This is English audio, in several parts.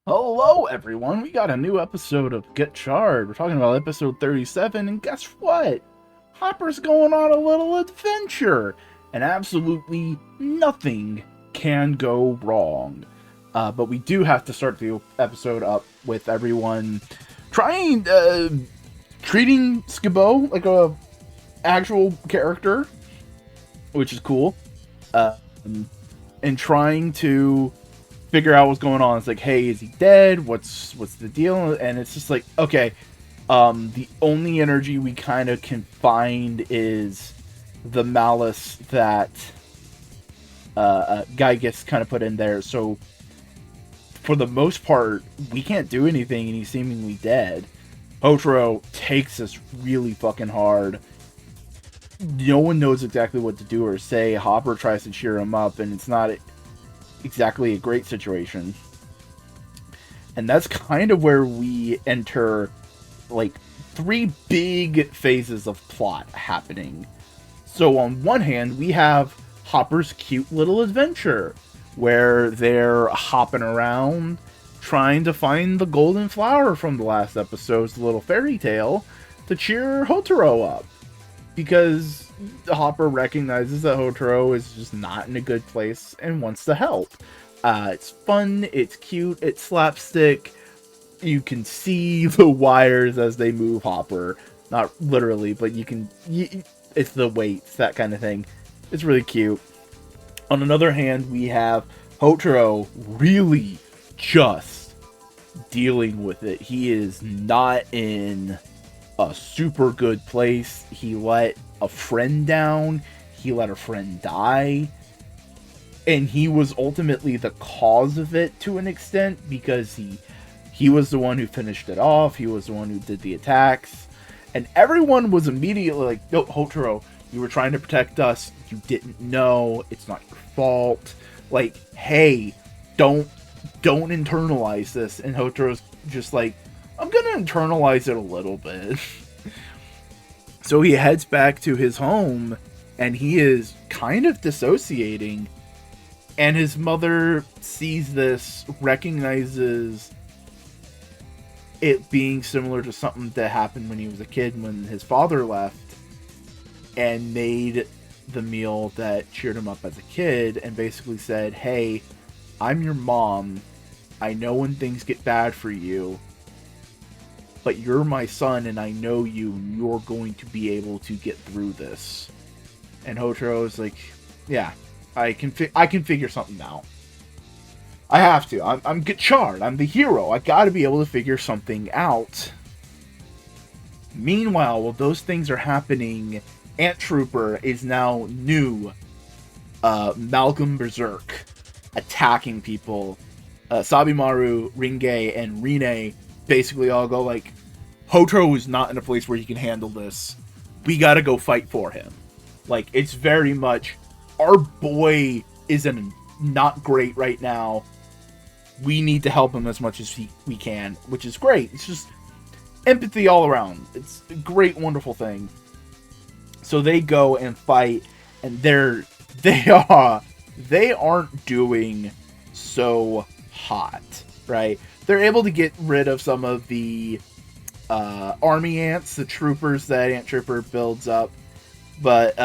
Hello, everyone. We got a new episode of Gotchard. We're talking about episode 37, and guess what? Hopper's going on a little adventure, and absolutely nothing can go wrong. But we do have to start the episode up with everyone trying, treating Skibbo like a actual character, which is cool, and trying to figure out what's going on. It's like, hey, is he dead? What's the deal? And it's just like, okay, the only energy we kind of can find is the malice that Gygus kind of put in there. So for the most part, we can't do anything, and he's seemingly dead. Hotaro takes us really fucking hard. No one knows exactly what to do or say. Hopper tries to cheer him up, and it's not exactly a great situation. And that's kind of where we enter, like, three big phases of plot happening. So on one hand, we have Hopper's cute little adventure, where they're hopping around, trying to find the golden flower from the last episode's little fairy tale to cheer Hotaro up. Because Hopper recognizes that Hotaro is just not in a good place and wants to help. It's fun, it's cute, it's slapstick. You can see the wires as they move Hopper. Not literally, but you can... it's the weights, that kind of thing. It's really cute. On another hand, we have Hotaro really just dealing with it. He is not in a super good place. He let a friend down. He let a friend die. And he was ultimately the cause of it to an extent, because he was the one who finished it off. He was the one who did the attacks. And everyone was immediately like, no, Hotaro, you were trying to protect us. You didn't know. It's not your fault. Like, hey, don't internalize this. And Hotaro's just like, I'm gonna internalize it a little bit. So he heads back to his home, and he is kind of dissociating. And his mother sees this, recognizes it being similar to something that happened when he was a kid, when his father left, and made the meal that cheered him up as a kid, and basically said, hey, I'm your mom. I know when things get bad for you, but you're my son, and I know you, and you're going to be able to get through this. And Hotaro is like, yeah, I can figure something out. I have to. I'm Gotchard. I'm the hero. I gotta be able to figure something out. Meanwhile, while those things are happening, Ant Trooper is now new. Malcolm Berserk, attacking people. Sabimaru, Ringe, and Rine basically all go like, Hotaro is not in a place where he can handle this. We gotta go fight for him. Like, it's very much, our boy is not great right now. We need to help him as much as we can, which is great. It's just empathy all around. It's a great, wonderful thing. So they go and fight, and they aren't doing so hot, right? They're able to get rid of some of the army ants, the troopers that Ant Trooper builds up, but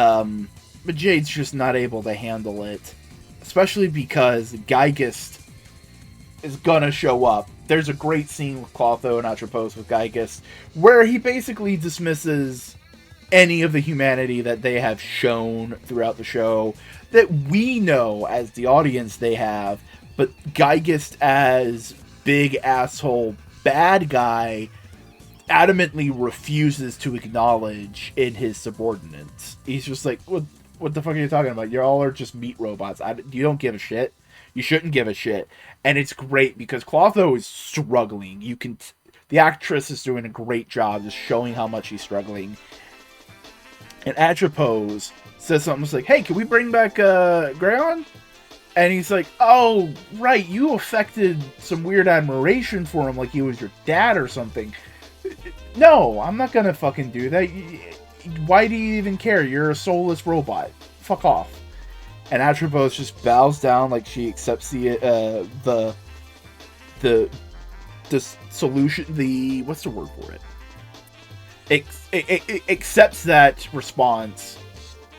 Jade's just not able to handle it, especially because Gygus is gonna show up. There's a great scene with Clotho and Atropos with Gygus, where he basically dismisses any of the humanity that they have shown throughout the show, that we know as the audience they have, but Gygus as big asshole bad guy adamantly refuses to acknowledge in his subordinates. He's just like, what the fuck are you talking about? You all are just meat robots. You don't give a shit. You shouldn't give a shit. And it's great because Clotho is struggling. The actress is doing a great job just showing how much he's struggling. And Atropos says something like, hey, can we bring back Grayon? And he's like, oh, right, you affected some weird admiration for him like he was your dad or something. No, I'm not gonna fucking do that. Why do you even care? You're a soulless robot. Fuck off. And Atropos just bows down like she accepts the solution, what's the word for it? Accepts that response,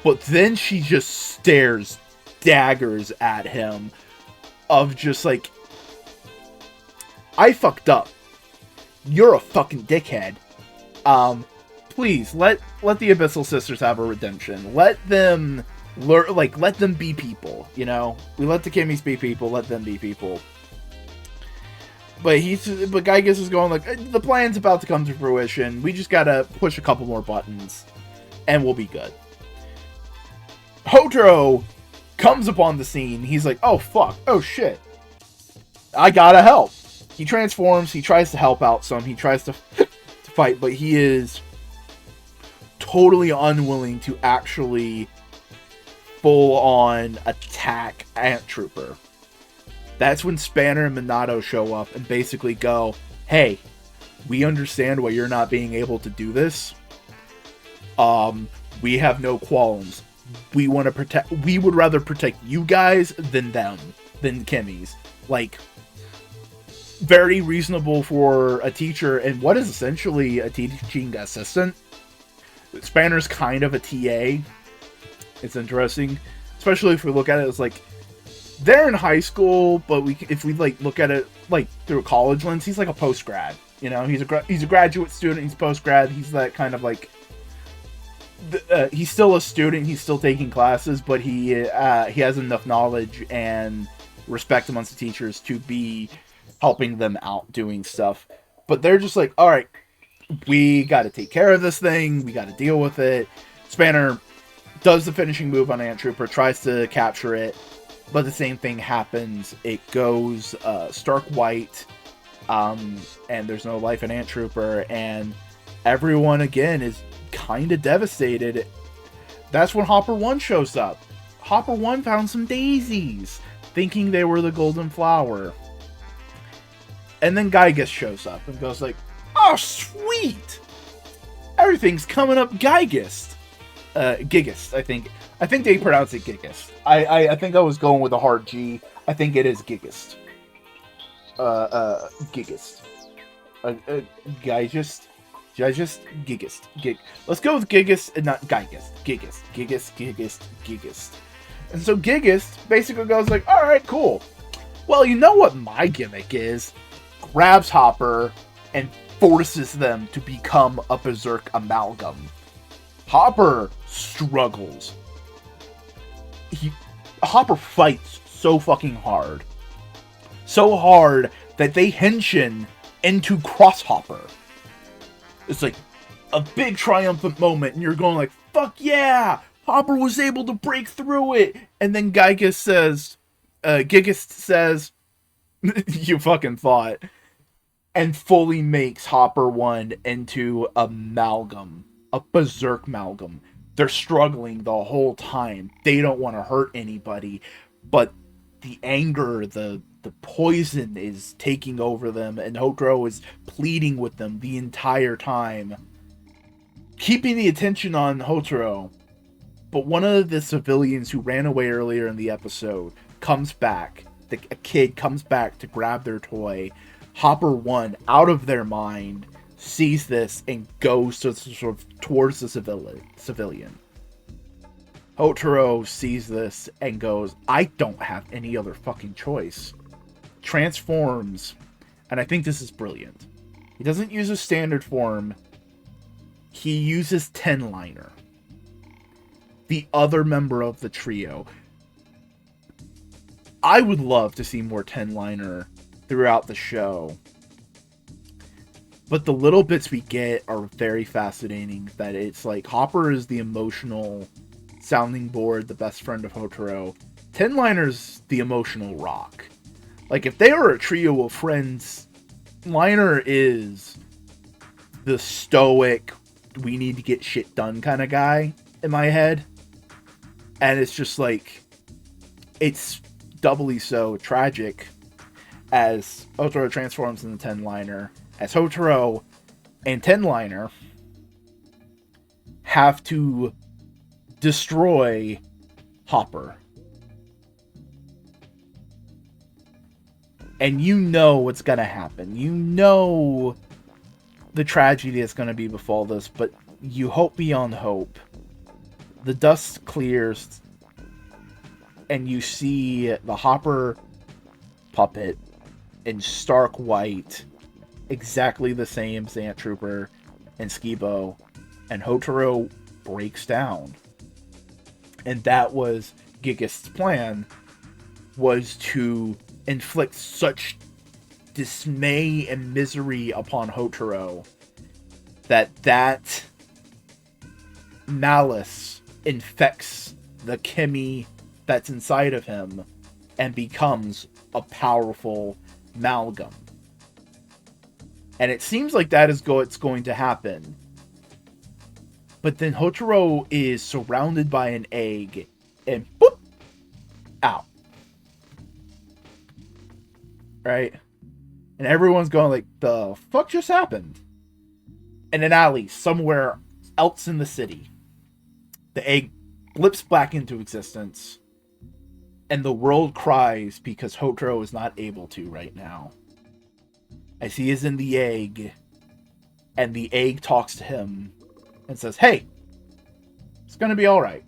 but then she just stares daggers at him of just like, I fucked up. You're a fucking dickhead. Please let the Abyssal Sisters have a redemption. Let them learn, like, let them be people, you know? We let the Kimmies be people, let them be people. But Gygas is going like, the plan's about to come to fruition. We just gotta push a couple more buttons, and we'll be good. Hotaro comes upon the scene. He's like, oh fuck, oh shit, I gotta help. He transforms. He tries to help out some. He tries to fight, but he is totally unwilling to actually full-on attack Ant Trooper. That's when Spanner and Minato show up and basically go, hey, we understand why you're not being able to do this. We have no qualms. We want to protect, we would rather protect you guys than them, than Kimmies. Like, very reasonable for a teacher and what is essentially a teaching assistant. Spanner's kind of a TA. It's interesting, especially if we look at it as like, they're in high school, but if we like look at it like through a college lens, he's like a post-grad. You know, he's a graduate student. He's post-grad. He's that kind of like. He's still a student. He's still taking classes, but he has enough knowledge and respect amongst the teachers to be helping them out doing stuff. But they're just like, all right, we got to take care of this thing. We got to deal with it. Spanner does the finishing move on Ant Trooper, tries to capture it. But the same thing happens. It goes stark white, and there's no life in Ant Trooper, and everyone again is kind of devastated. That's when Hopper 1 shows up. Hopper 1 found some daisies, thinking they were the golden flower. And then Gygas shows up and goes like, oh sweet! Everything's coming up Gigist, I think. I think they pronounce it Gigist. I think I was going with a hard G. I think it is Gigist. Gigist. Gigist. Let's go with Gigist and not Gigist. Gigist. And so Gigist basically goes like, alright, cool. Well, you know what my gimmick is? Grabs Hopper and forces them to become a Berserk amalgam. Hopper struggles. Hopper fights so fucking hard. So hard that they henshin into Crosshopper. It's like a big triumphant moment, and you're going like, fuck yeah! Hopper was able to break through it! And then Gigist says, you fucking thought, and fully makes Hopper 1 into amalgam. A Berserk amalgam. They're struggling the whole time. They don't want to hurt anybody, but the anger, the poison is taking over them, and Hotaro is pleading with them the entire time, keeping the attention on Hotaro. But one of the civilians who ran away earlier in the episode comes back. A kid comes back to grab their toy. Hopper 1, out of their mind, sees this and goes towards the civilian. Hotaro sees this and goes, I don't have any other fucking choice. Transforms, and I think this is brilliant. He doesn't use a standard form. He uses Tenliner, the other member of the trio. I would love to see more Tenliner throughout the show. But the little bits we get are very fascinating. That it's like Hopper is the emotional sounding board, the best friend of Hotaro. Tenliner's the emotional rock. Like, if they are a trio of friends, Liner is the stoic, we need to get shit done kind of guy in my head. And it's just like, it's doubly so tragic as Hotaro transforms into Tenliner. As Hotaro and Tenliner have to destroy Hopper. And you know what's gonna happen. You know the tragedy that's gonna be befall this, but you hope beyond hope. The dust clears, and you see the Hopper puppet in stark white, exactly the same as Ant Trooper and Skibo, and Hotaro breaks down. And that was Gigist's plan, was to inflict such dismay and misery upon Hotaro that malice infects the Kimi that's inside of him and becomes a powerful amalgam. And it seems like that is what's going to happen. But then Hotaro is surrounded by an egg and boop, out. Right? And everyone's going like, the fuck just happened? In an alley somewhere else in the city, the egg blips back into existence, and the world cries because Hotaro is not able to right now. As he is in the egg, and the egg talks to him and says, hey, it's gonna be alright.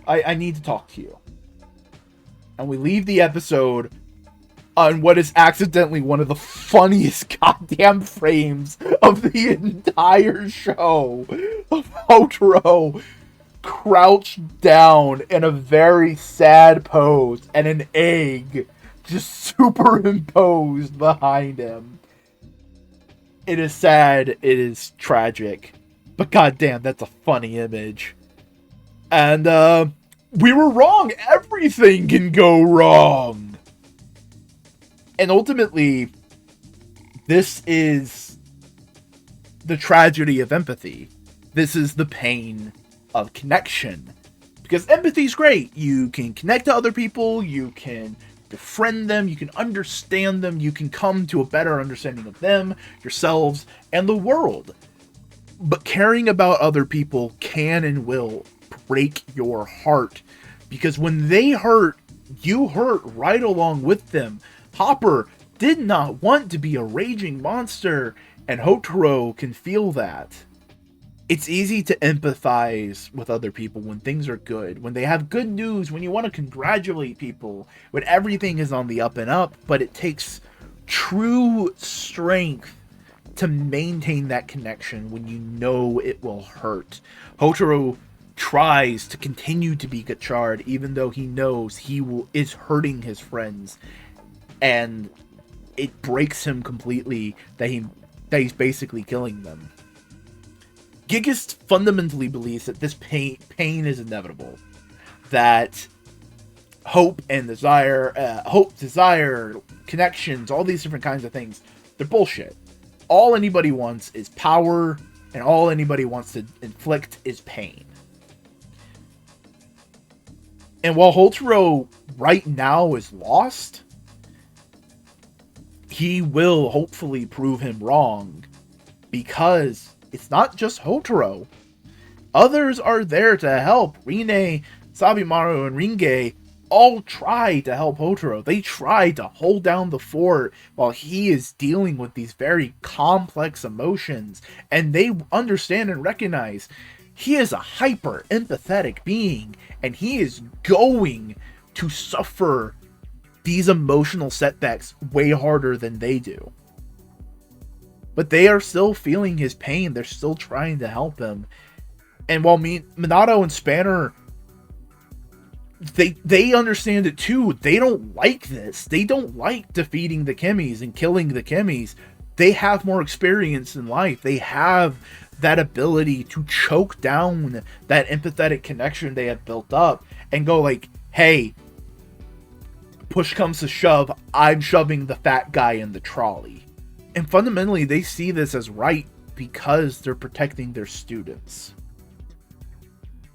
I need to talk to you. And we leave the episode on what is accidentally one of the funniest goddamn frames of the entire show of Hotaro crouched down in a very sad pose and an egg just superimposed behind him. It is sad, it is tragic, but goddamn, that's a funny image. And we were wrong. Everything can go wrong. And ultimately, this is the tragedy of empathy. This is the pain of connection. Because empathy is great. You can connect to other people, you can befriend them, you can understand them, you can come to a better understanding of them, yourselves, and the world. But caring about other people can and will break your heart. Because when they hurt, you hurt right along with them. Hopper did not want to be a raging monster, and Hotaro can feel that. It's easy to empathize with other people when things are good, when they have good news, when you want to congratulate people, when everything is on the up and up, but it takes true strength to maintain that connection when you know it will hurt. Hotaro tries to continue to be Gotchard even though he knows is hurting his friends, and it breaks him completely that he's basically killing them. Gigist fundamentally believes that this pain is inevitable, that hope, desire, connections, all these different kinds of things, they're bullshit. All anybody wants is power, and all anybody wants to inflict is pain. And while Hotaro right now is lost, he will hopefully prove him wrong, because it's not just Hotaro. Others are there to help. Rine, Sabimaru, and Ringe all try to help Hotaro. They try to hold down the fort while he is dealing with these very complex emotions. And they understand and recognize he is a hyper empathetic being, and he is going to suffer these emotional setbacks way harder than they do. But they are still feeling his pain. They're still trying to help him. And while Minato and Spanner, they understand it too. They don't like this. They don't like defeating the Kimis and killing the Kimis. They have more experience in life. They have that ability to choke down that empathetic connection they have built up and go like, hey, push comes to shove, I'm shoving the fat guy in the trolley. And fundamentally, they see this as right because they're protecting their students.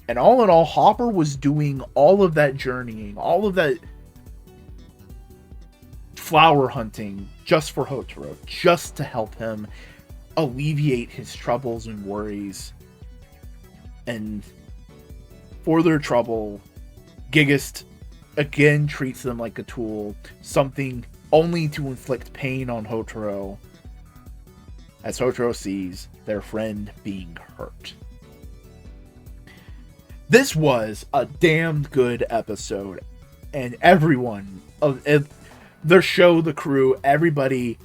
And all in all, Hopper was doing all of that journeying, all of that flower hunting just for Hotaro, just to help him alleviate his troubles and worries. And for their trouble, Gigist again treats them like a tool, something only to inflict pain on Hotaro, as Hotaro sees their friend being hurt. This was a damn good episode, and everyone of the show, the crew, everybody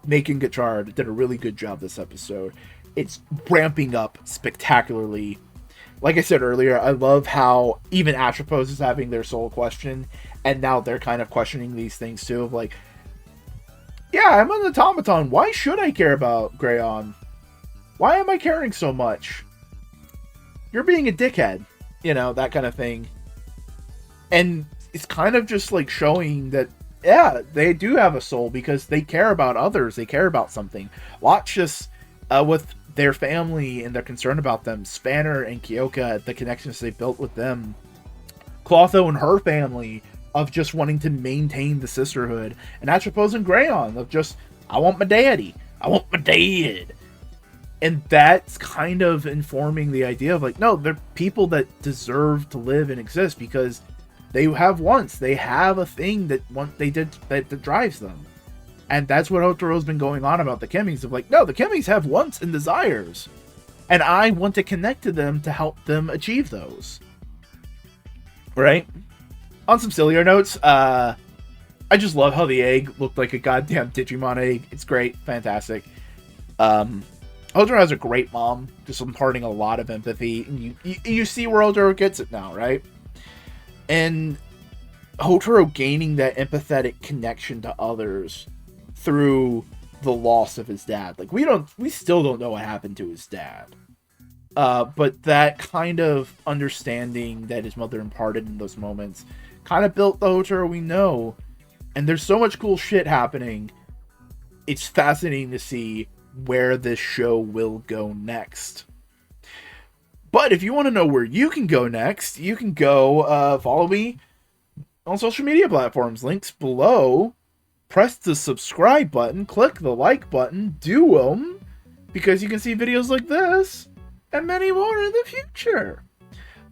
making Gotchard did a really good job this episode. It's ramping up spectacularly. Like I said earlier, I love how even Atropos is having their soul question, and now they're kind of questioning these things too, of like, yeah, I'm an automaton, why should I care about Greyon? Why am I caring so much? You're being a dickhead. You know, that kind of thing. And it's kind of just like showing that, yeah, they do have a soul because they care about others. They care about something. Watch just with their family and they're concerned about them. Spanner and Kyoka, the connections they built with them. Clotho and her family of just wanting to maintain the sisterhood. And Atropos and Greyon of just, I want my daddy. I want my dad. And that's kind of informing the idea of like, no, they're people that deserve to live and exist because they have wants. They have a thing that that drives them. And that's what Hotaro's been going on about the Kemis of like, no, the Kemis have wants and desires. And I want to connect to them to help them achieve those. Right? On some sillier notes, I just love how the egg looked like a goddamn Digimon egg. It's great. Fantastic. Hotaro has a great mom, just imparting a lot of empathy, and you see where Hotaro gets it now, right? And Hotaro gaining that empathetic connection to others through the loss of his dad. Like, we still don't know what happened to his dad. But that kind of understanding that his mother imparted in those moments kind of built the Hotaro we know. And there's so much cool shit happening. It's fascinating to see where this show will go next. But if you want to know where you can go next, you can go follow me on social media platforms. Links below. Press the subscribe button, click the like button, do them, because you can see videos like this and many more in the future.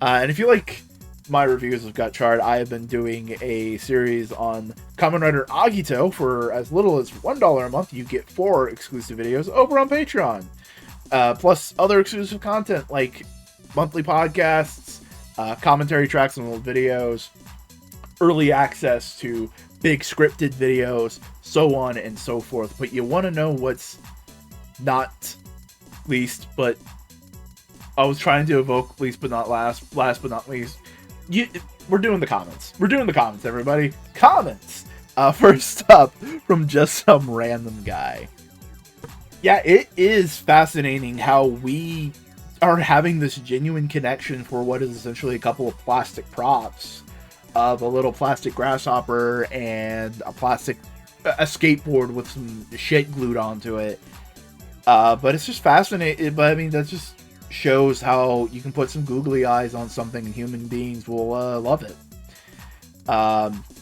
And if you like my reviews of Gotchard, I have been doing a series on Kamen Rider Agito for as little as $1 a month. You get 4 exclusive videos over on Patreon. Plus other exclusive content like monthly podcasts, commentary tracks on old videos, early access to big scripted videos, so on and so forth. But you want to know what's not least, but I was trying to evoke least but not last but not least. We're doing the comments. We're doing the comments, everybody. Comments! First up, from just some random guy. Yeah, it is fascinating how we are having this genuine connection for what is essentially a couple of plastic props of a little plastic grasshopper and a skateboard with some shit glued onto it. But it's just fascinating. But I mean, that just shows how you can put some googly eyes on something and human beings will love it.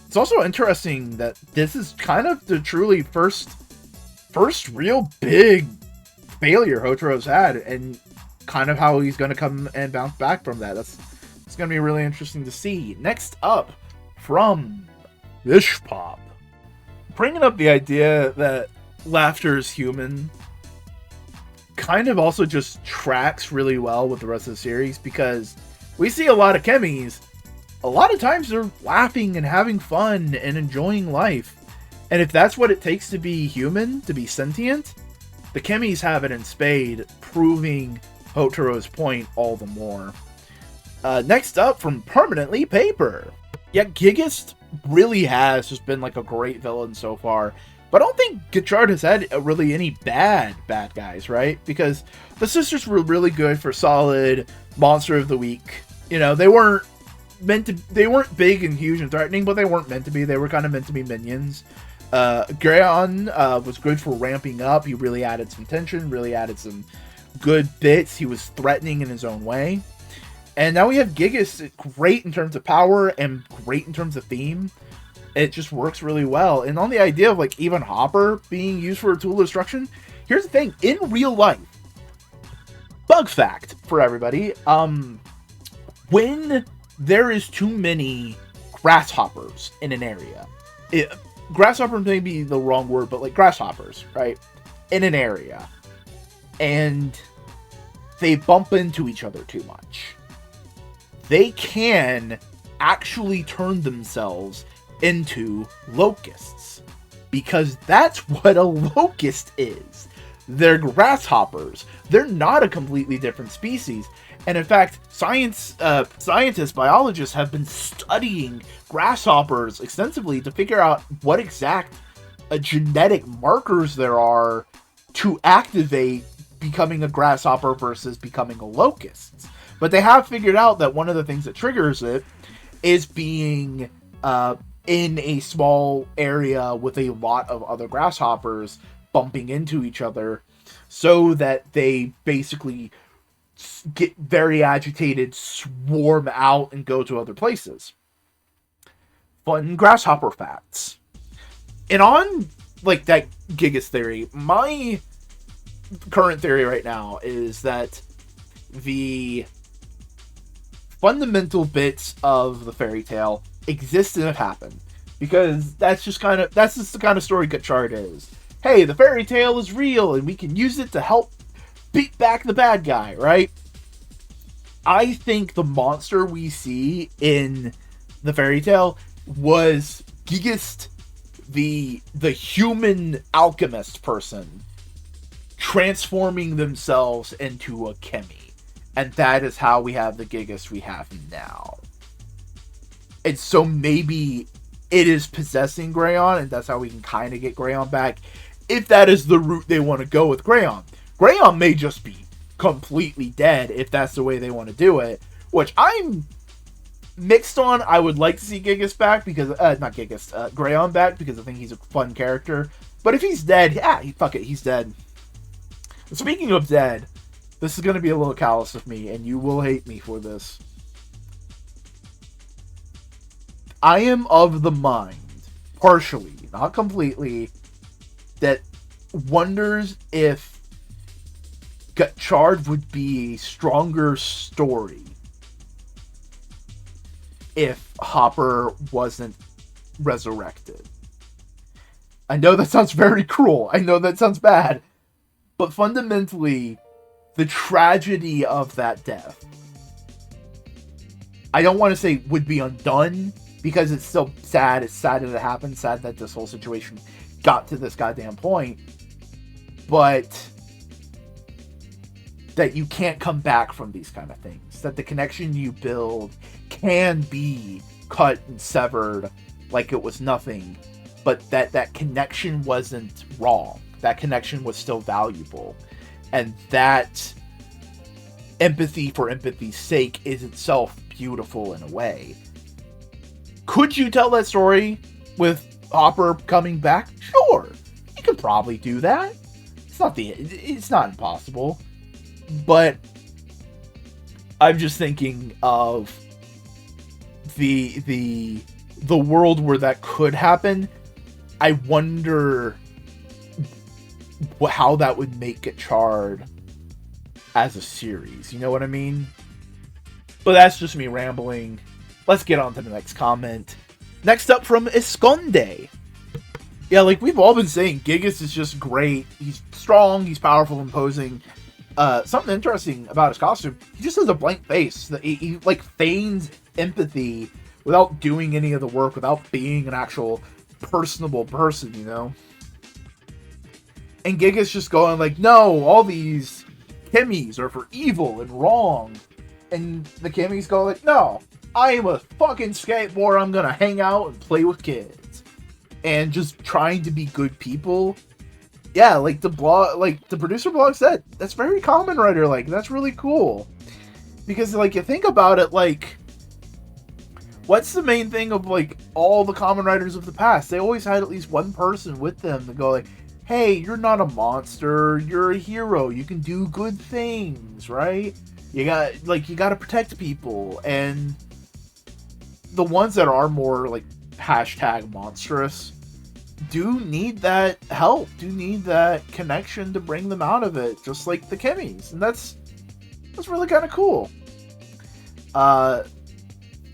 It's also interesting that this is kind of the truly first real big failure Hotaro's had, and kind of how he's going to come and bounce back from that. It's going to be really interesting to see. Next up, from Fish Pop, bringing up the idea that laughter is human kind of also just tracks really well with the rest of the series, because we see a lot of Kemis. A lot of times they're laughing and having fun and enjoying life. And if that's what it takes to be human, to be sentient, the Kemis have it in spade, proving Hotaro's point all the more. Next up, from Permanently Paper. Yeah, Gigist really has just been like a great villain so far. But I don't think Gotchard has had really any bad guys, right? Because the sisters were really good for solid Monster of the Week. You know, they weren't big and huge and threatening, but they weren't meant to be. They were kind of meant to be minions. Greyon was good for ramping up. He really added some tension, really added some good bits. He was threatening in his own way. And now we have Gigist, great in terms of power and great in terms of theme. It just works really well. And on the idea of like even Hopper being used for a tool of destruction, here's the thing. In real life, bug fact for everybody, when there is too many grasshoppers in an area. Grasshopper may be the wrong word, but like grasshoppers, right? In an area. And they bump into each other too much. They can actually turn themselves into locusts. Because that's what a locust is. They're grasshoppers. They're not a completely different species. And in fact, scientists, biologists have been studying grasshoppers extensively to figure out what exact genetic markers there are to activate becoming a grasshopper versus becoming a locust. But they have figured out that one of the things that triggers it is being in a small area with a lot of other grasshoppers bumping into each other, so that they basically get very agitated, swarm out, and go to other places. Fun grasshopper facts. And on, like, that Gigas theory, my current theory right now is that the fundamental bits of the fairy tale exist and have happened. Because that's just the kind of story Gotchard is. Hey, the fairy tale is real, and we can use it to help beat back the bad guy, right? I think the monster we see in the fairy tale was Gigist, the human alchemist person, transforming themselves into a Kemi. And that is how we have the Gigist we have now. And so maybe it is possessing Greyon, and that's how we can kind of get Greyon back, if that is the route they want to go with Greyon. Greyon may just be completely dead if that's the way they want to do it, which I'm mixed on. I would like to see Gigas back because, not Gigas, Greyon back, because I think he's a fun character. But if he's dead, yeah, fuck it, he's dead. Speaking of dead, this is going to be a little callous of me, and you will hate me for this. I am of the mind, partially, not completely, that wonders if Gotchard would be a stronger story if Hopper wasn't resurrected. I know that sounds very cruel. I know that sounds bad. But fundamentally, the tragedy of that death, I don't want to say would be undone, because it's still sad. It's sad that it happened. Sad that this whole situation got to this goddamn point. But that you can't come back from these kind of things. That the connection you build can be cut and severed like it was nothing. But that connection wasn't wrong. That connection was still valuable. And that empathy for empathy's sake is itself beautiful in a way. Could you tell that story with Hopper coming back? Sure. You could probably do that. It's not impossible. But I'm just thinking of the world where that could happen. I wonder how that would make Gotchard as a series. You know what I mean? But that's just me rambling. Let's get on to the next comment. Next up from Esconde. Yeah, like we've all been saying, Gigas is just great. He's strong, he's powerful, imposing. Something interesting about his costume, he just has a blank face. He like feigns empathy without doing any of the work, without being an actual personable person, you know? And Gigas just going like, no, all these Kemis are for evil and wrong. And the Kemis go like, no, I am a fucking skateboarder. I'm gonna hang out and play with kids. And just trying to be good people. Yeah, like the producer blog said, that's very Kamen Rider like. That's really cool. Because like you think about it, like what's the main thing of like all the Kamen Riders of the past? They always had at least one person with them to go like, hey, you're not a monster, you're a hero, you can do good things, right? You gotta protect people. And the ones that are more like hashtag monstrous do need that help, do need that connection to bring them out of it, just like the Kemis. And that's really kind of cool.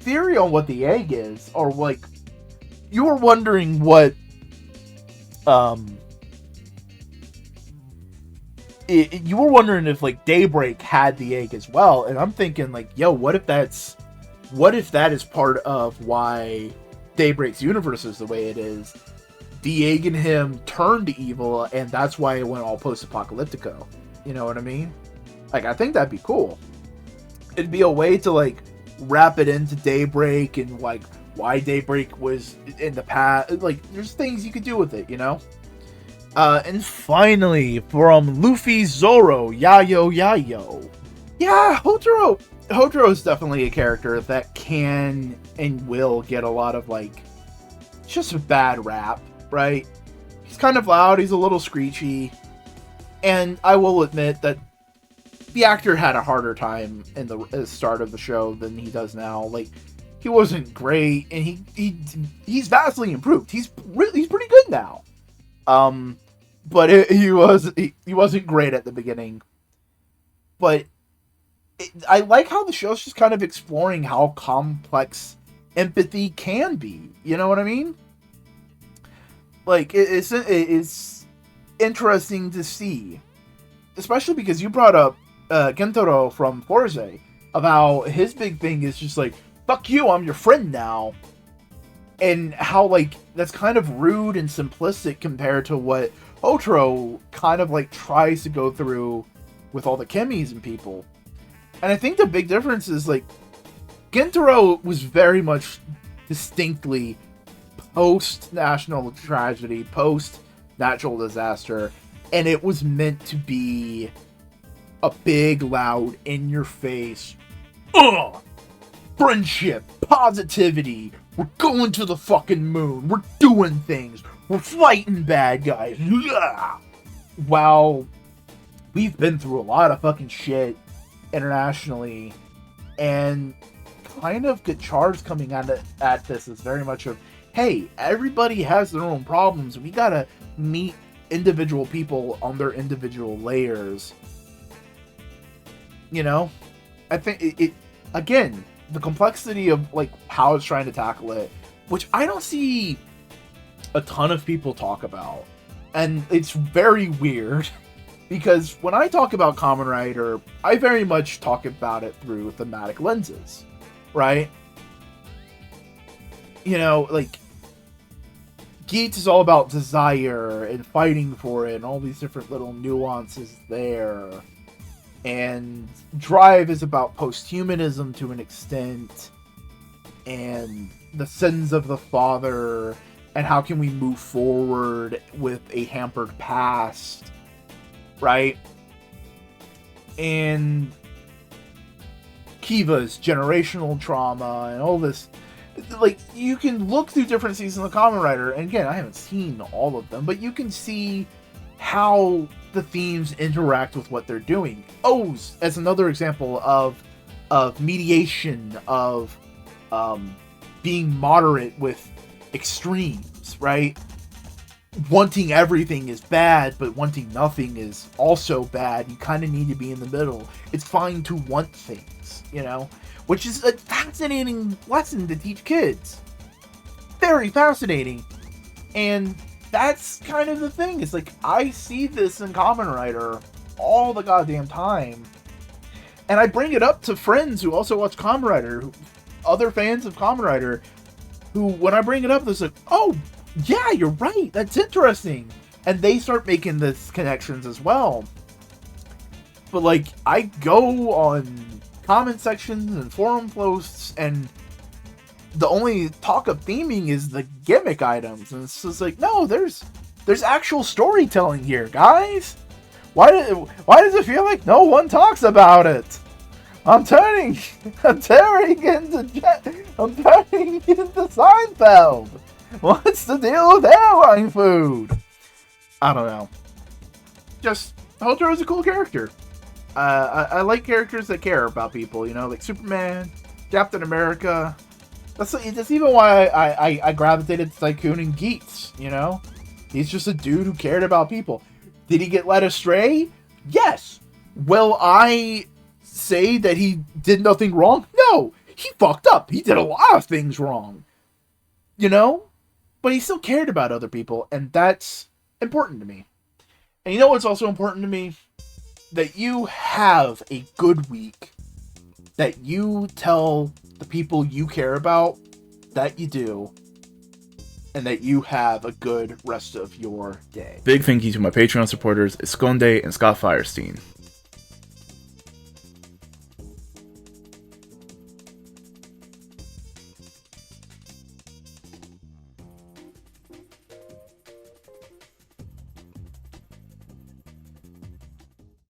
theory on what the egg is, or like, you were wondering what, you were wondering if like Daybreak had the egg as well, and I'm thinking like, yo, what if that is part of why Daybreak's universe is the way it is? The egg in him turned evil, and that's why it went all post-apocalyptico. You know what I mean? Like, I think that'd be cool. It'd be a way to like wrap it into Daybreak and like why Daybreak was in the past. Like, there's things you could do with it, you know? And finally, from Luffy Zoro, Yayo Yayo. Yeah, Hotaro is definitely a character that can and will get a lot of, like, just a bad rap, right? He's kind of loud, he's a little screechy, and I will admit that the actor had a harder time in the start of the show than he does now. Like, he wasn't great, and he's vastly improved. He's pretty good now. But he wasn't great at the beginning. But I like how the show's just kind of exploring how complex empathy can be. You know what I mean? Like, it's interesting to see. Especially because you brought up Gentaro from Forze, of how his big thing is just like, fuck you, I'm your friend now. And how, like, that's kind of rude and simplistic compared to what Hotaro kind of, like, tries to go through with all the Kemis and people. And I think the big difference is, like, Gentaro was very much distinctly post-national tragedy, post-natural disaster, and it was meant to be a big, loud, in-your-face, friendship, positivity, we're going to the fucking moon, we're doing things, we're fighting bad guys, while we've been through a lot of fucking shit internationally, and kind of Gotchard's coming at this is very much of, hey, everybody has their own problems, we gotta meet individual people on their individual layers. You know? I think it again, the complexity of, like, how it's trying to tackle it, which I don't see a ton of people talk about. And it's very weird, because when I talk about Kamen Rider, I very much talk about it through thematic lenses, right? You know, like, Geats is all about desire and fighting for it, and all these different little nuances there. And Drive is about posthumanism to an extent, and the sins of the father, and how can we move forward with a hampered past, right? And Kiva's generational trauma, and all this. Like, you can look through different seasons of Kamen Rider, and again, I haven't seen all of them, but you can see how the themes interact with what they're doing. O's as another example of mediation, of being moderate with extremes, right? Wanting everything is bad, but wanting nothing is also bad. You kind of need to be in the middle. It's fine to want things, you know? Which is a fascinating lesson to teach kids. Very fascinating. And that's kind of the thing. It's like, I see this in Kamen Rider all the goddamn time. And I bring it up to friends who also watch Kamen Rider, other fans of Kamen Rider, who, when I bring it up, they're like, oh, yeah, you're right, that's interesting. And they start making these connections as well. But, like, I go on comment sections and forum posts, and the only talk of theming is the gimmick items, and it's just like, no, there's actual storytelling here, guys. Why does it feel like no one talks about it? I'm turning into Seinfeld. What's the deal with airline food? I don't know. Just, Hotaro is a cool character. I like characters that care about people, you know, like Superman, Captain America. That's even why I gravitated to Tycoon and Geats, you know? He's just a dude who cared about people. Did he get led astray? Yes. Will I say that he did nothing wrong? No. he fucked up. He did a lot of things wrong. You know? But he still cared about other people, and that's important to me. And you know what's also important to me? That you have a good week. That you tell the people you care about that you do. And that you have a good rest of your day. Big thank you to my Patreon supporters, Esconde and Scott Firestein.